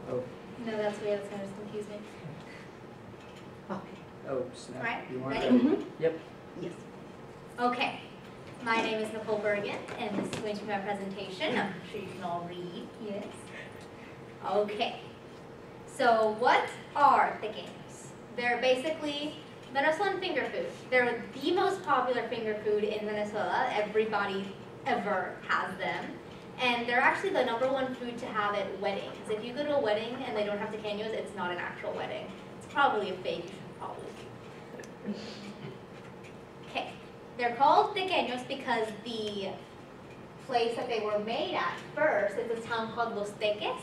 Oh. No, that's weird. That's gonna just confuse me. Oh, snap. Right, You want ready? that? Mm-hmm. Yep. Yes. Okay. My name is Nicole Bergen, and this is going to be my presentation. I'm sure you can all read. Yes. Okay. So what are tequeños? They're basically Venezuelan finger food. They're the most popular finger food in Venezuela. Everybody ever has them. And they're actually the #1 food to have at weddings. If you go to a wedding and they don't have tequeños, it's not an actual wedding. It's probably a fake. You should probably. Okay. They're called tequeños because the place that they were made at first is a town called Los Teques.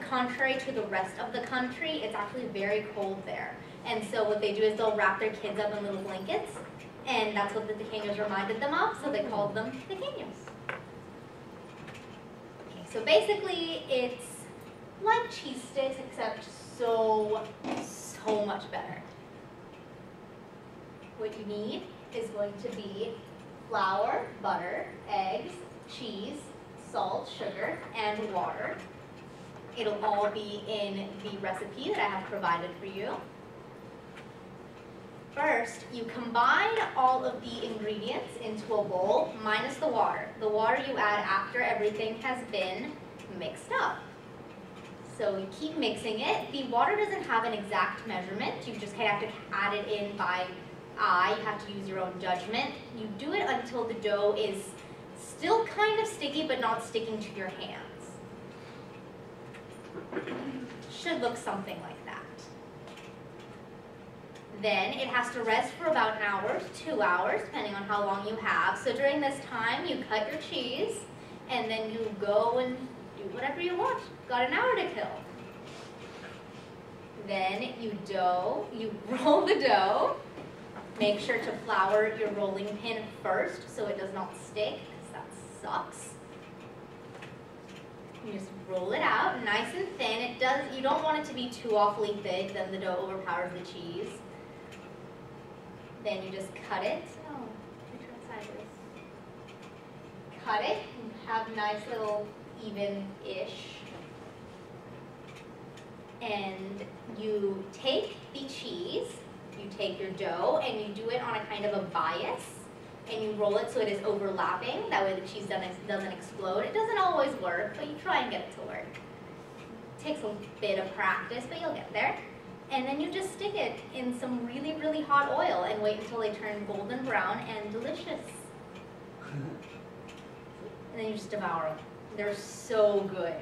Contrary to the rest of the country, it's actually very cold there. And so what they do is they'll wrap their kids up in little blankets, and that's what the tequeños reminded them of, so they called them tequeños. Okay, so basically it's like cheese sticks, except so much better. What you need is going to be flour, butter, eggs, cheese, salt, sugar, and water. It'll all be in the recipe that I have provided for you. First, you combine all of the ingredients into a bowl, minus the water. The water you add after everything has been mixed up. So you keep mixing it. The water doesn't have an exact measurement. You just kind of have to add it in by eye. You have to use your own judgment. You do it until the dough is still kind of sticky, but not sticking to your hands. Should look something like that. Then it has to rest for about an hour, 2 hours, depending on how long you have. So during this time, you cut your cheese, and then you go and do whatever you want. Got an hour to kill. Then you roll the dough. Make sure to flour your rolling pin first so it does not stick, because that sucks. You just roll it out, nice and thin. You don't want it to be too awfully thick, then the dough overpowers the cheese. Then you just cut it. Oh, let me turn sideways. Cut it, and have nice little even-ish. And you take the cheese, you take your dough, and you do it on a kind of a bias. And you roll it so it is overlapping. That way the cheese doesn't explode. It doesn't always work, but you try and get it to work. It takes a bit of practice, but you'll get there. And then you just stick it in some really, really hot oil and wait until they turn golden brown and delicious. And then you just devour them. They're so good.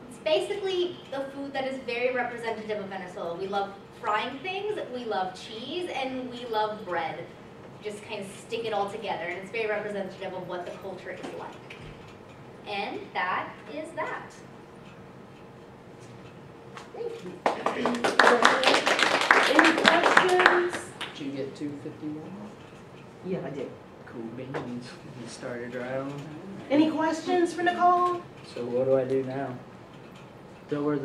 It's basically the food that is very representative of Venezuela. We love frying things, we love cheese, and we love bread. Just kind of stick it all together, and it's very representative of what the culture is like. And that is that. Thank you. Any questions? Did you get 251? Yeah, I did. Cool beans. You started right on time. Any questions for Nicole? So what do I do now? Tell her the